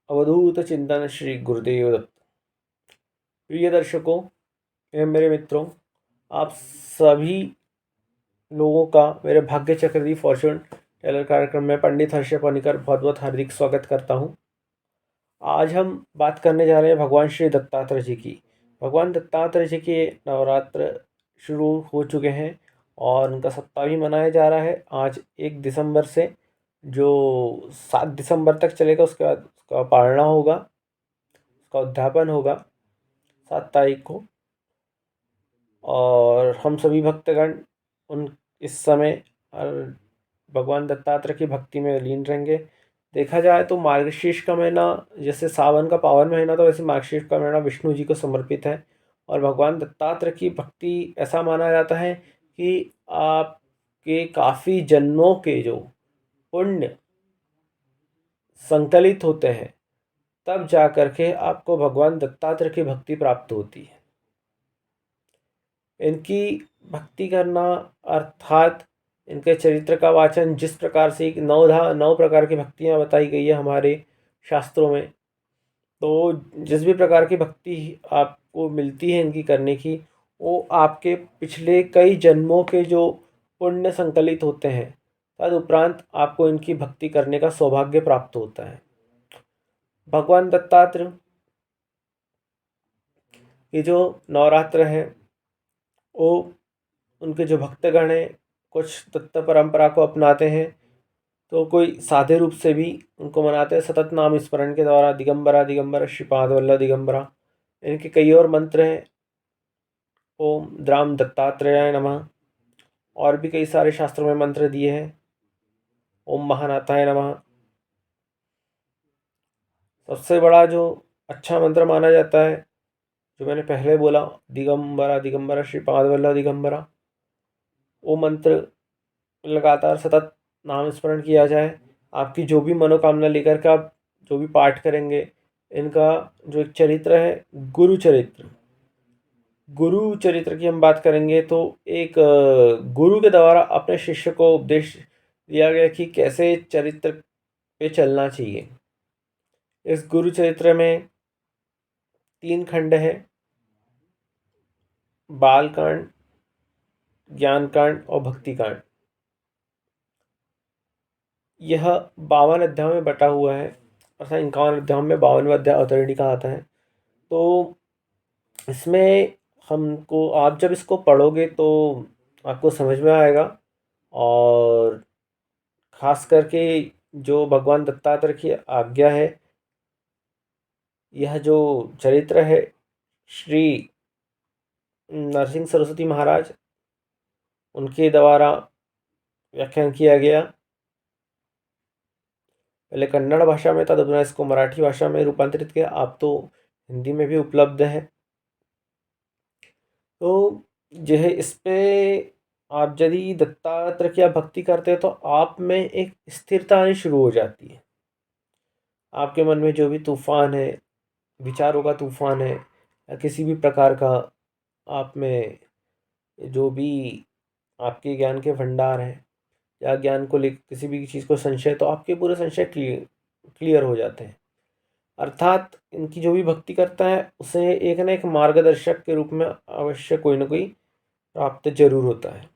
अवधूत चिंतन श्री गुरुदेव दत्त। प्रिय दर्शकों एवं मेरे मित्रों, आप सभी लोगों का मेरे भाग्य चक्र फॉर्चून टेलर कार्यक्रम में पंडित हर्ष पनिकर बहुत बहुत हार्दिक स्वागत करता हूं। आज हम बात करने जा रहे हैं भगवान श्री दत्तात्रेय जी की। भगवान दत्तात्रेय जी के नवरात्र शुरू हो चुके हैं और उनका सप्ताह भी मनाया जा रहा है। आज 1 दिसंबर से जो 7 दिसंबर तक चलेगा, उसके बाद उसका पारणा होगा, उसका उद्यापन होगा 7 तारीख को। और हम सभी भक्तगण उन इस समय भगवान दत्तात्रेय की भक्ति में लीन रहेंगे। देखा जाए तो मार्गशीर्ष का महीना, जैसे सावन का पावन महीना था, वैसे मार्गशीर्ष का महीना विष्णु जी को समर्पित है। और भगवान दत्तात्रेय की भक्ति ऐसा माना जाता है कि आपके काफ़ी जन्मों के जो पुण्य संकलित होते हैं, तब जा कर के आपको भगवान दत्तात्रेय की भक्ति प्राप्त होती है। इनकी भक्ति करना अर्थात इनके चरित्र का वाचन, जिस प्रकार से 9 प्रकार की भक्तियाँ बताई गई है हमारे शास्त्रों में, तो जिस भी प्रकार की भक्ति आपको मिलती है इनकी करने की, वो आपके पिछले कई जन्मों के जो पुण्य संकलित होते हैं, तदुपरांत आपको इनकी भक्ति करने का सौभाग्य प्राप्त होता है। भगवान दत्तात्रेय ये जो नवरात्र है, वो उनके जो भक्तगण हैं कुछ दत्त परंपरा को अपनाते हैं, तो कोई सादे रूप से भी उनको मनाते हैं। सतत नाम स्मरण के द्वारा दिगंबरा दिगंबरा श्रीपाद वल्लभ दिगंबरा, इनके कई और मंत्र हैं। ओम द्राम दत्तात्रेयाय नमः, और भी कई सारे शास्त्रों में मंत्र दिए हैं। ओम महानाथाय नमः। सबसे बड़ा जो अच्छा मंत्र माना जाता है, जो मैंने पहले बोला, दिगंबरा दिगंबरा श्रीपाद वल्लभ दिगंबरा, वो मंत्र लगातार सतत नाम स्मरण किया जाए। आपकी जो भी मनोकामना लेकर के आप जो भी पाठ करेंगे, इनका जो एक चरित्र है, गुरु चरित्र, गुरु चरित्र की हम बात करेंगे तो एक गुरु के द्वारा अपने शिष्य को उपदेश दिया गया कि कैसे चरित्र पे चलना चाहिए। इस गुरु चरित्र में 3 खंड है: बाल कांड, ज्ञान कांड और भक्ति कांड। यह 52 अध्यायों में बटा हुआ है, अर्थात 51 अध्यायों में 52वां अध्याय अवतरणी कहा आता है। तो इसमें हमको, आप जब इसको पढ़ोगे तो आपको समझ में आएगा। और ख़ास करके जो भगवान दत्तात्रेय की आज्ञा है, यह जो चरित्र है श्री नरसिंह सरस्वती महाराज, उनके द्वारा व्याख्यान किया गया। पहले कन्नड़ भाषा में था, तब इसको मराठी भाषा में रूपांतरित किया। आप तो हिंदी में भी उपलब्ध है। तो यह इस पे आप यदि दत्तात्रेय की आप भक्ति करते हैं, तो आप में एक स्थिरता आनी शुरू हो जाती है। आपके मन में जो भी तूफान है, विचारों का तूफान है, या किसी भी प्रकार का आप में जो भी आपके ज्ञान के भंडार हैं, या ज्ञान को लेकर किसी भी चीज़ को संशय, तो आपके पूरे संशय क्लियर हो जाते हैं। अर्थात इनकी जो भी भक्ति करता है, उसे एक ना एक मार्गदर्शक के रूप में अवश्य कोई ना कोई प्राप्त जरूर होता है।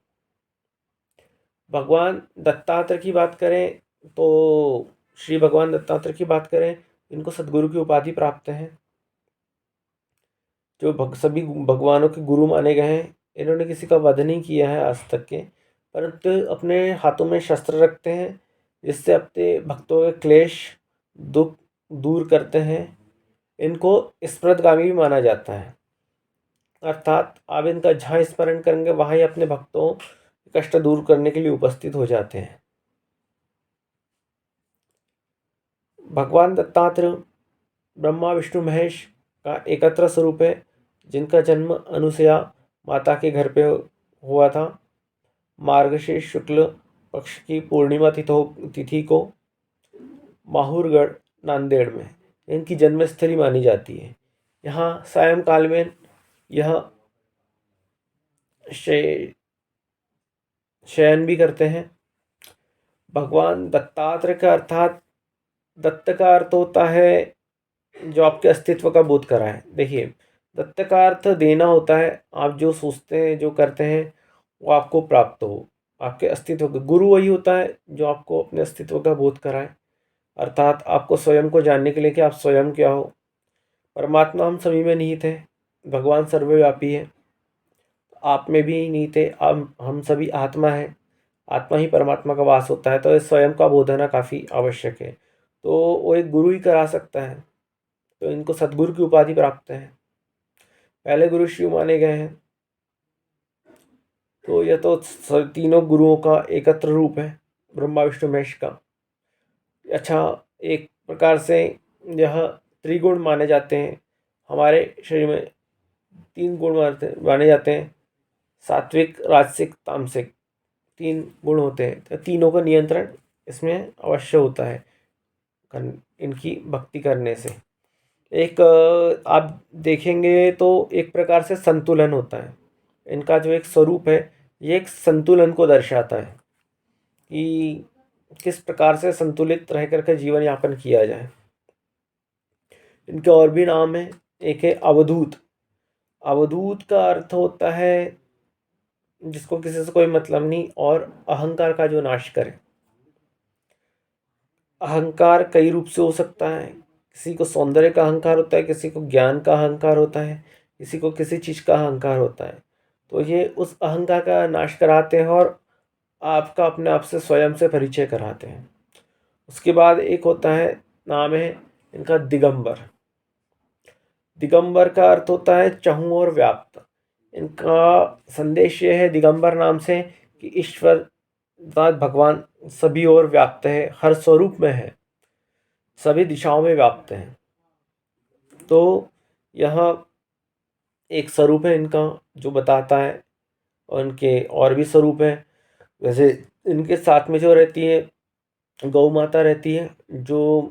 भगवान दत्तात्रेय की बात करें तो श्री भगवान दत्तात्रेय की बात करें, इनको सदगुरु की उपाधि प्राप्त है। जो सभी भगवानों के गुरु माने गए हैं, इन्होंने किसी का वध नहीं किया है आज तक के, परंतु अपने हाथों में शस्त्र रखते हैं, जिससे अपने भक्तों के क्लेश दुख दूर करते हैं। इनको स्मृतगामी भी माना जाता है, अर्थात आप इनका जहाँ स्मरण करेंगे वहाँ ही अपने भक्तों के कष्ट दूर करने के लिए उपस्थित हो जाते हैं। भगवान दत्तात्रेय ब्रह्मा विष्णु महेश का एकत्र स्वरूप है, जिनका जन्म अनुसया माता के घर पे हुआ था मार्गशीर्ष शुक्ल पक्ष की पूर्णिमा तिथि को, माहूरगढ़ नांदेड़ में इनकी जन्मस्थली मानी जाती है। यहाँ सायंकाल में यह शयन भी करते हैं। भगवान दत्तात्रेय का अर्थात दत्त का अर्थ होता है जो आपके अस्तित्व का बोध कराए। देखिए, दत्त का अर्थ देना होता है, आप जो सोचते हैं, जो करते हैं, वो आपको प्राप्त हो। आपके अस्तित्व का गुरु वही होता है जो आपको अपने अस्तित्व का बोध कराए, अर्थात आपको स्वयं को जानने के लिए कि आप स्वयं क्या हो। परमात्मा हम सभी में निहित है, भगवान सर्वव्यापी है, आप में भी निहित है, हम सभी आत्मा है, आत्मा ही परमात्मा का वास होता है, तो इस स्वयं का बोध होना काफ़ी आवश्यक है। तो वो एक गुरु ही करा सकता है, तो इनको सद्गुरु की उपाधि प्राप्त है, पहले गुरु शिव माने गए हैं। तो यह तो तीनों गुरुओं का एकत्र रूप है, ब्रह्मा विष्णु महेश का। अच्छा, एक प्रकार से यह त्रिगुण माने जाते हैं। हमारे शरीर में 3 गुण माने जाते हैं, सात्विक, राजसिक, तामसिक, 3 गुण होते हैं। तो तीनों का नियंत्रण इसमें अवश्य होता है इनकी भक्ति करने से। एक आप देखेंगे तो एक प्रकार से संतुलन होता है। इनका जो एक स्वरूप है, ये एक संतुलन को दर्शाता है कि किस प्रकार से संतुलित रह करके जीवन यापन किया जाए। इनके और भी नाम हैं। एक है अवधूत। अवधूत का अर्थ होता है जिसको किसी से कोई मतलब नहीं और अहंकार का जो नाश करे। अहंकार कई रूप से हो सकता है, किसी को सौंदर्य का अहंकार होता है, किसी को ज्ञान का अहंकार होता है, किसी को किसी चीज़ का अहंकार होता है। तो ये उस अहंकार का नाश कराते हैं और आपका अपने आप से स्वयं से परिचय कराते हैं। उसके बाद एक होता है, नाम है इनका दिगंबर। दिगंबर का अर्थ होता है चहु और व्याप्त। इनका संदेश ये है दिगंबर नाम से कि ईश्वर अर्थात भगवान सभी ओर व्याप्त है, हर स्वरूप में है, सभी दिशाओं में व्याप्त है। तो यह एक स्वरूप है इनका जो बताता है, और इनके और भी स्वरूप हैं। वैसे इनके साथ में जो रहती है गौ माता रहती है, जो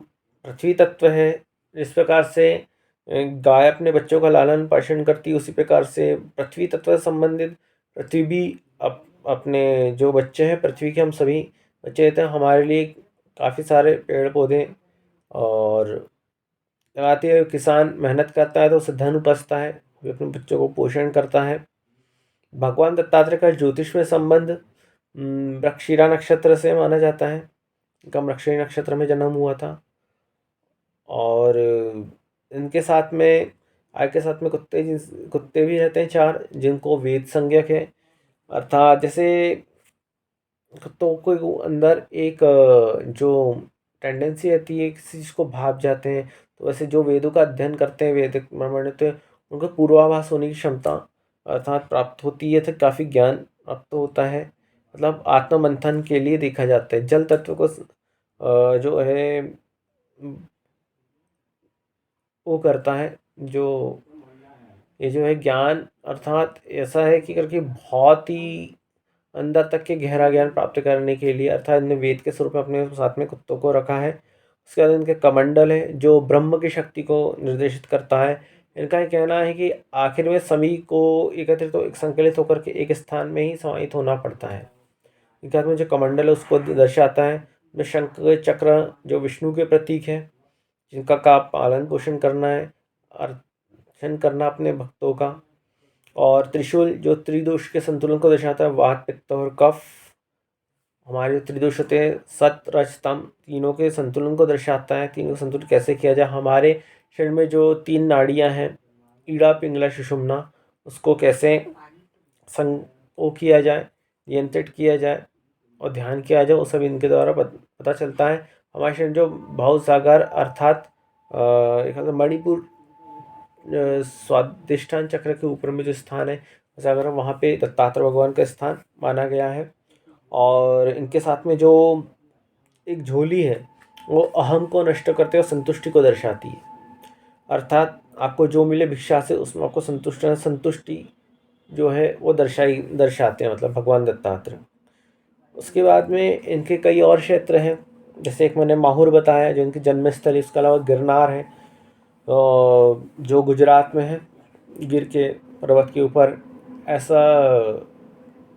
पृथ्वी तत्व है। इस प्रकार से गाय अपने बच्चों का लालन पालन करती है, उसी प्रकार से पृथ्वी तत्व से संबंधित पृथ्वी भी अपने जो बच्चे हैं, पृथ्वी के हम सभी बच्चे रहते हैं, हमारे लिए काफ़ी सारे पेड़ पौधे और लगाते हैं। किसान मेहनत करता है तो उसे धन उपजता है, वो अपने बच्चों को पोषण करता है। भगवान दत्तात्रेय का ज्योतिष में संबंध मृगशिरा नक्षत्र से माना जाता है। इनका मृगशिरा नक्षत्र में जन्म हुआ था। और इनके साथ में आय के साथ में कुत्ते भी रहते हैं 4, जिनको वेद संज्ञक है। अर्थात जैसे कुत्तों को अंदर एक जो टेंडेंसी रहती है किसी चीज़ को भाप जाते हैं, तो वैसे जो वेदों का अध्ययन करते हैं, वैदिक ब्राह्मण, तो उनको पूर्वाभास होने की क्षमता अर्थात प्राप्त होती है, तो काफ़ी ज्ञान प्राप्त होता है। मतलब आत्ममंथन के लिए देखा जाता है। जल तत्व को जो है वो करता है, जो ये जो है ज्ञान अर्थात ऐसा है कि करके बहुत ही अंदर तक के गहरा ज्ञान प्राप्त करने के लिए, अर्थात इन्हें वेद के स्वरूप में अपने साथ में कुत्तों को रखा है। उसके बाद इनके कमंडल है जो ब्रह्म की शक्ति को निर्देशित करता है। इनका ये कहना है कि आखिर में सभी को एकत्रित तो एक संकलित होकर के एक स्थान में ही समाहित होना पड़ता है। इनके हाथ में जो कमंडल है उसको दर्शाता है। में शंख चक्र जो विष्णु के प्रतीक है, जिनका का पालन पोषण करना है, अर्चन करना अपने भक्तों का। और त्रिशूल जो त्रिदोष के संतुलन को दर्शाता है, वात पित्त और कफ। हमारे जो त्रिदोष होते हैं, सत रज तम, तीनों के संतुलन को दर्शाता है। तीनों का संतुलन कैसे किया जाए, हमारे शरीर में जो 3 नाड़ियां हैं, ईड़ा पिंगला सुषुम्ना, उसको कैसे वो किया जाए, नियंत्रित किया जाए और ध्यान किया जाए, वो सब इनके द्वारा पता चलता है। हमारे शरीर जो भाव सागर अर्थात मणिपुर स्वादिष्ठान चक्र के ऊपर में जो स्थान है सागर, वहाँ पे दत्तात्रेय भगवान का स्थान माना गया है। और इनके साथ में जो एक झोली है, वो अहम को नष्ट करते हुए संतुष्टि को दर्शाती है। अर्थात आपको जो मिले भिक्षा से उसमें आपको संतुष्टि जो है वो दर्शाते हैं, मतलब भगवान दत्तात्रेय। उसके बाद में इनके कई और क्षेत्र हैं, जैसे एक मैंने माहौर बताया जो इनकी जन्मस्थली, इसके अलावा गिरनार है जो गुजरात में है, गिर के पर्वत के ऊपर। ऐसा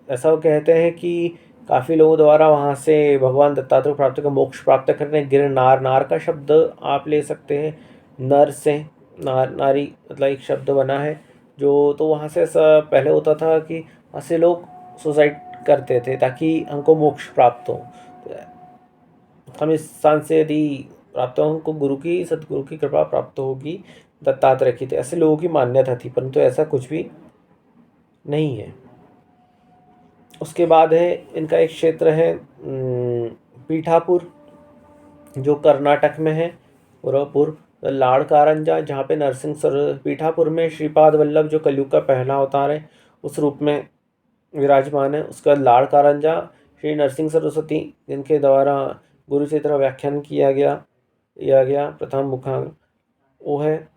ऐसा वो कहते हैं कि काफ़ी लोगों द्वारा वहाँ से भगवान दत्तात्रेय प्राप्त का मोक्ष प्राप्त करने गिरनार, नार का शब्द आप ले सकते हैं नर से नारी मतलब एक शब्द बना है जो, तो वहाँ से ऐसा पहले होता था कि वहाँ से लोग सुसाइड करते थे ताकि हमको मोक्ष प्राप्त हो। तो हम इस स्थान से यदि प्राप्त हो, हमको गुरु की सदगुरु की कृपा प्राप्त होगी, दत्तात्रेय की, तो ऐसे लोगों की मान्यता थी, परंतु ऐसा कुछ भी नहीं है। उसके बाद है इनका एक क्षेत्र है पीठापुर, जो कर्नाटक में है, पुरपुर लाड़ कारंजा, जहाँ पे नरसिंह सर पीठापुर में श्रीपाद वल्लभ जो कलयुग का पहला अवतार है उस रूप में विराजमान है। उसका लाड़ कारंजा श्री नरसिंह सरस्वती, जिनके द्वारा गुरु चरित्र व्याख्यान किया गया प्रथम मुखांक, वो है,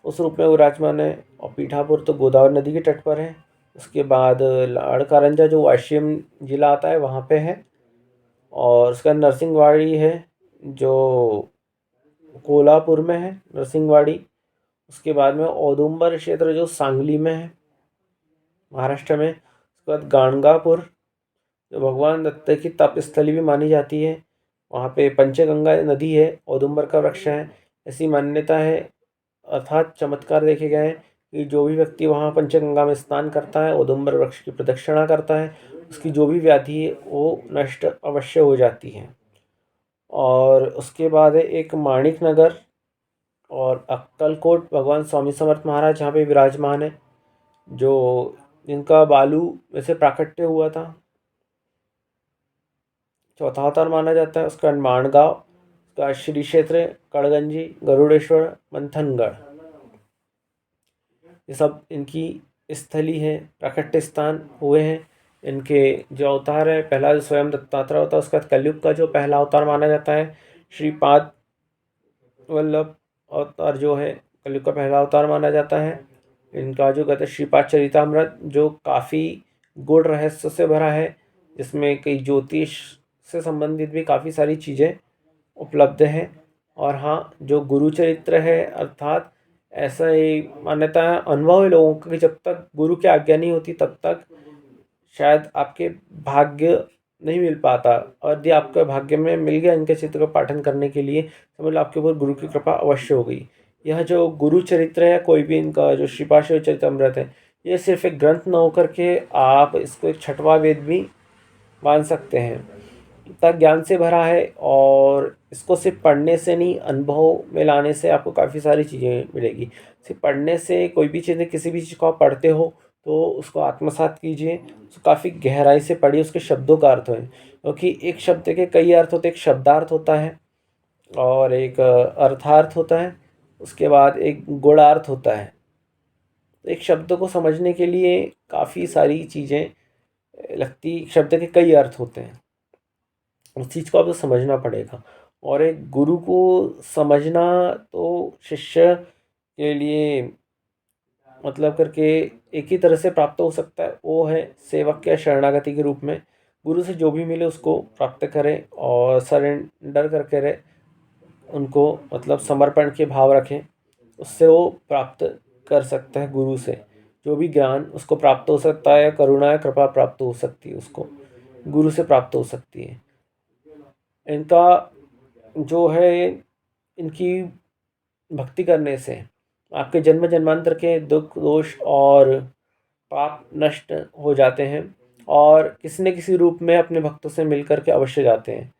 उस रूप में विराजमान है। और पीठापुर तो गोदावरी नदी के तट पर है। उसके बाद लाड़ कारंजा जो वाशिम जिला आता है वहाँ पे है। और उसका नरसिंहवाड़ी है जो कोल्हापुर में है, नरसिंहवाड़ी। उसके बाद में औदुंबर क्षेत्र जो सांगली में है, महाराष्ट्र में। उसके बाद गाणगापुर जो भगवान दत्त की तपस्थली भी मानी जाती है, वहाँ पे पंचगंगा नदी है, औदुंबर का वृक्ष है, ऐसी मान्यता है। अर्थात चमत्कार देखे गए हैं कि जो भी व्यक्ति वहाँ पंचगंगा में स्नान करता है, औदुंबर वृक्ष की प्रदक्षिणा करता है, उसकी जो भी व्याधि है वो नष्ट अवश्य हो जाती है। और उसके बाद है एक माणिक नगर और अक्कलकोट, भगवान स्वामी समर्थ महाराज जहाँ पे विराजमान है, जो जिनका बालू में से प्राकट्य हुआ था, चौथा अवतार माना जाता है। उसका माणगांव का श्री क्षेत्र, कड़गंजी, गरुड़ेश्वर, मंथनगढ़, ये सब इनकी स्थली है, प्राकट्य स्थान हुए हैं। इनके जो अवतार है, पहला जो स्वयं दत्तात्रेय होता है, उसका कलयुग का जो पहला अवतार माना जाता है श्रीपाद वल्लभ अवतार जो है, कलयुग का पहला अवतार माना जाता है। इनका जो कहते हैं श्रीपाद चरितामृत, जो काफ़ी गूढ़ रहस्य से भरा है, जिसमें कई ज्योतिष से संबंधित भी काफ़ी सारी चीज़ें उपलब्ध हैं। और हाँ, जो गुरु चरित्र है, अर्थात ऐसा ही मान्यता है, अनुभव है लोगों का कि जब तक गुरु की आज्ञा नहीं होती तब तक शायद आपके भाग्य नहीं मिल पाता। और यदि आपके भाग्य में मिल गया इनके चित्र को पाठन करने के लिए, समझ लो आपके ऊपर गुरु की कृपा अवश्य हो गई। यह जो गुरु चरित्र है, कोई भी इनका जो श्रीपाद शिव चरितमृत है, ये सिर्फ एक ग्रंथ न होकर के आप इसको एक छठवां वेद भी मान सकते हैं। इतना ज्ञान से भरा है, और इसको सिर्फ पढ़ने से नहीं, अनुभव में लाने से आपको काफ़ी सारी चीज़ें मिलेगी। सिर्फ पढ़ने से कोई भी चीज़ें, किसी भी चीज़ को आप पढ़ते हो तो उसको आत्मसात कीजिए, उसको काफ़ी गहराई से पढ़िए, उसके शब्दों का अर्थ है, क्योंकि एक शब्द के कई अर्थ होते हैं। एक शब्दार्थ होता है और एक अर्थार्थ होता है, उसके बाद एक गुणार्थ होता है। एक शब्द को समझने के लिए काफ़ी सारी चीज़ें लगती, शब्द के कई अर्थ होते हैं, उस चीज़ को आपको समझना पड़ेगा। और एक गुरु को समझना तो शिष्य के लिए मतलब करके एक ही तरह से प्राप्त हो सकता है, वो है सेवक या शरणागति के रूप में। गुरु से जो भी मिले उसको प्राप्त करें और सरेंडर करके रहे, उनको मतलब समर्पण के भाव रखें, उससे वो प्राप्त कर सकता है। गुरु से जो भी ज्ञान उसको प्राप्त हो सकता है, करुणा या कृपा प्राप्त हो सकती है, उसको गुरु से प्राप्त हो सकती है। इनका जो है, इनकी भक्ति करने से आपके जन्म जन्मांतर के दुख दोष और पाप नष्ट हो जाते हैं, और किसी न किसी रूप में अपने भक्तों से मिलकर के अवश्य जाते हैं।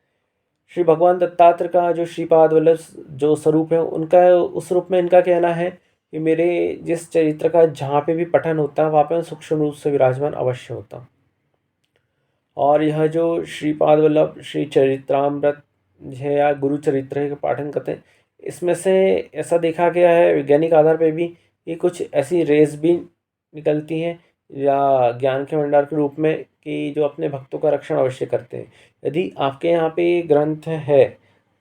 श्री भगवान दत्तात्रेय का जो श्रीपाद वल्लभ जो स्वरूप है उनका, उस रूप में इनका कहना है कि मेरे जिस चरित्र का जहाँ पे भी पठन होता है वहाँ पे मैं सूक्ष्म रूप से विराजमान अवश्य होता हूँ। और यह जो श्रीपाद वल्लभ श्री चरित्रामृत है या गुरु चरित्र है का पाठन करते हैं, इसमें से ऐसा देखा गया है वैज्ञानिक आधार पे भी कि कुछ ऐसी रेस भी निकलती हैं या ज्ञान के भंडार के रूप में, कि जो अपने भक्तों का रक्षण अवश्य करते हैं। यदि आपके यहाँ पे ये ग्रंथ है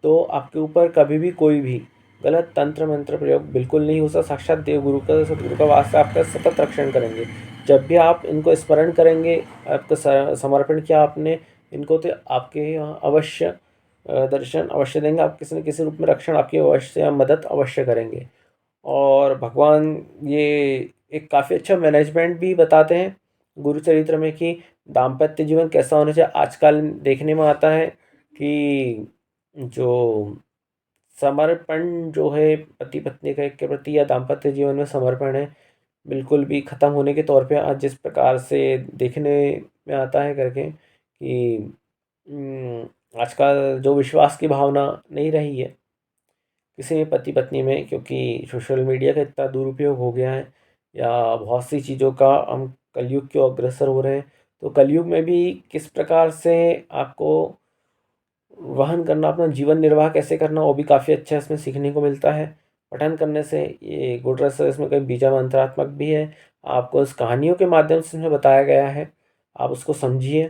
तो आपके ऊपर कभी भी कोई भी गलत तंत्र मंत्र प्रयोग बिल्कुल नहीं हो सकता। साक्षात देव गुरु का सतगुरु का वास्ता आपका सतत रक्षण करेंगे। जब भी आप इनको स्मरण करेंगे, आपका समर्पण किया आपने इनको, तो आपके यहाँ अवश्य दर्शन अवश्य देंगे। आप किसी न किसी रूप में रक्षण आपकी अवश्य या मदद अवश्य करेंगे। और भगवान ये एक काफ़ी अच्छा मैनेजमेंट भी बताते हैं गुरु चरित्र में, कि दाम्पत्य जीवन कैसा होना चाहिए। आजकल देखने में आता है कि जो समर्पण जो है पति पत्नी का एक के प्रति या दाम्पत्य जीवन में समर्पण है, बिल्कुल भी ख़त्म होने के तौर पे आज जिस प्रकार से देखने में आता है करके कि आजकल जो विश्वास की भावना नहीं रही है किसी भी पति पत्नी में, क्योंकि सोशल मीडिया का इतना दुरुपयोग हो गया है या बहुत सी चीज़ों का हम कलयुग की ओर अग्रसर हो रहे हैं। तो कलयुग में भी किस प्रकार से आपको वहन करना, अपना जीवन निर्वाह कैसे करना, वो भी काफ़ी अच्छा इसमें सीखने को मिलता है पठन करने से। ये गुड रस है, इसमें कई बीजा मंत्रात्मक भी है, आपको इस कहानियों के माध्यम से इसमें बताया गया है। आप उसको समझिए,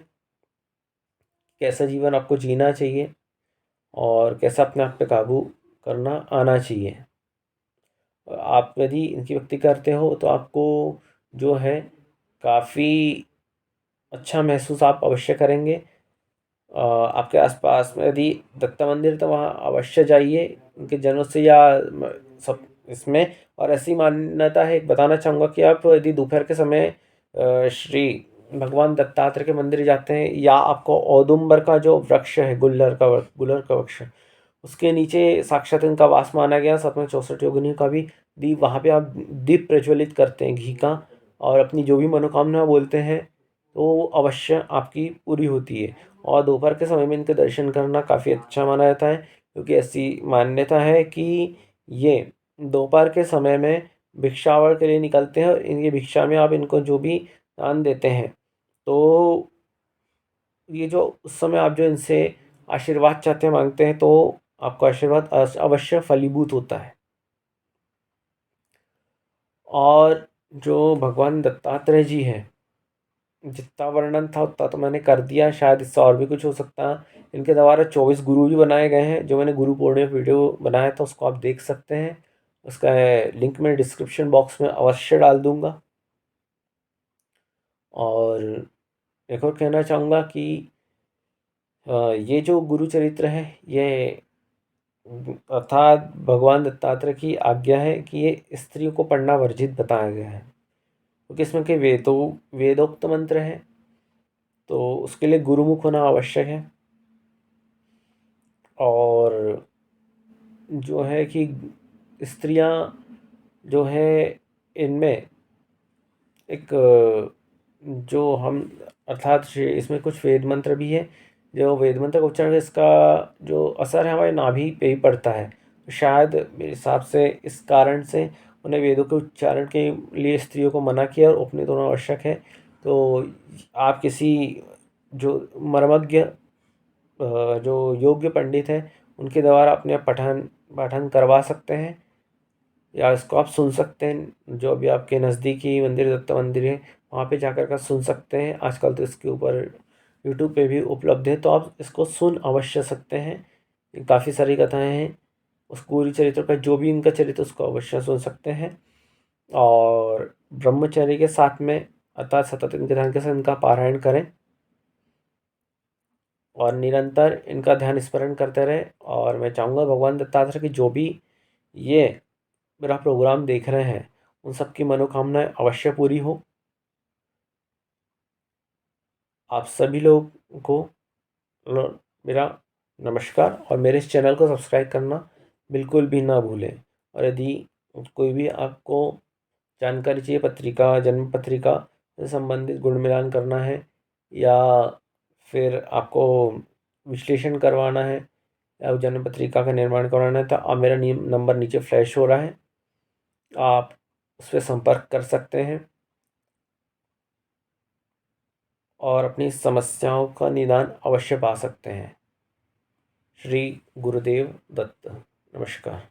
कैसा जीवन आपको जीना चाहिए और कैसा अपने आप पे काबू करना आना चाहिए। आप यदि इनकी भक्ति करते हो तो आपको जो है काफ़ी अच्छा महसूस आप अवश्य करेंगे। आपके आसपास में यदि दत्त मंदिर तो वहाँ अवश्य जाइए उनके जनों से या सब इसमें। और ऐसी मान्यता है, बताना चाहूँगा कि आप यदि दोपहर के समय श्री भगवान दत्तात्रेय के मंदिर जाते हैं या आपको औदुंबर का जो वृक्ष है, गुलर का वृक्ष, उसके नीचे साक्षात इनका वास माना गया। 764 योगिनियों का भी दीप, वहाँ पे आप दीप प्रज्वलित करते हैं घी का और अपनी जो भी मनोकामना बोलते हैं तो अवश्य आपकी पूरी होती है। और दोपहर के समय में इनके दर्शन करना काफ़ी अच्छा माना जाता है, क्योंकि ऐसी मान्यता है कि ये दोपहर के समय में भिक्षावड़ के लिए निकलते हैं और इनकी भिक्षा में आप इनको जो भी दान देते हैं तो ये जो उस समय आप जो इनसे आशीर्वाद चाहते हैं, मांगते हैं, तो आपका आशीर्वाद अवश्य फलीभूत होता है। और जो भगवान दत्तात्रेय जी हैं, जितना वर्णन था उतना तो मैंने कर दिया, शायद इससे और भी कुछ हो सकता है। इनके द्वारा 24 गुरु भी बनाए गए हैं, जो मैंने गुरु पूर्णिमा वीडियो बनाया था उसको आप देख सकते हैं। उसका लिंक मैं डिस्क्रिप्शन बॉक्स में अवश्य डाल दूंगा। और एक और कहना चाहूँगा कि ये जो गुरु चरित्र है, ये अर्थात भगवान दत्तात्रेय की आज्ञा है कि ये स्त्रियों को पढ़ना वर्जित बताया गया है, क्योंकि इसमें के वेदोक्त मंत्र हैं, तो उसके लिए गुरुमुख होना आवश्यक है। और जो है कि स्त्रियां जो है इनमें एक जो हम अर्थात इसमें कुछ वेद मंत्र भी है, जो वेद मंत्र का उच्चारण इसका जो असर है हमारे नाभि पे ही पड़ता है। तो शायद मेरे हिसाब से इस कारण से उन्हें वेदों के उच्चारण के लिए स्त्रियों को मना किया और उपनीत होना आवश्यक है। तो आप किसी जो मर्मज्ञ जो योग्य पंडित हैं उनके द्वारा अपने पठन पाठन करवा सकते हैं, या इसको आप सुन सकते हैं। जो भी आपके नज़दीकी मंदिर दत्त मंदिर है वहाँ पे जाकर का सुन सकते हैं। आजकल तो इसके ऊपर यूट्यूब पे भी उपलब्ध है, तो आप इसको सुन अवश्य सकते हैं। काफ़ी सारी कथाएं हैं, उस पूरी चरित्र का जो भी इनका चरित्र उसको अवश्य सुन सकते हैं। और ब्रह्मचर्य के साथ में अर्थात सतत इनके ध्यान के साथ इनका पारायण करें और निरंतर इनका ध्यान स्मरण करते रहें। और मैं चाहूँगा भगवान दत्तात्रेय की जो भी ये मेरा प्रोग्राम देख रहे हैं उन सबकी मनोकामनाएं अवश्य पूरी हो। आप सभी लोगों को मेरा नमस्कार और मेरे इस चैनल को सब्सक्राइब करना बिल्कुल भी ना भूलें। और यदि कोई भी आपको जानकारी चाहिए, पत्रिका जन्म पत्रिका से संबंधित गुण मिलान करना है या फिर आपको विश्लेषण करवाना है या जन्म पत्रिका का निर्माण करवाना है, तो आप मेरा नंबर नीचे फ्लैश हो रहा है, आप उस पर संपर्क कर सकते हैं और अपनी समस्याओं का निदान अवश्य पा सकते हैं। श्री गुरुदेव दत्त। नमस्कार।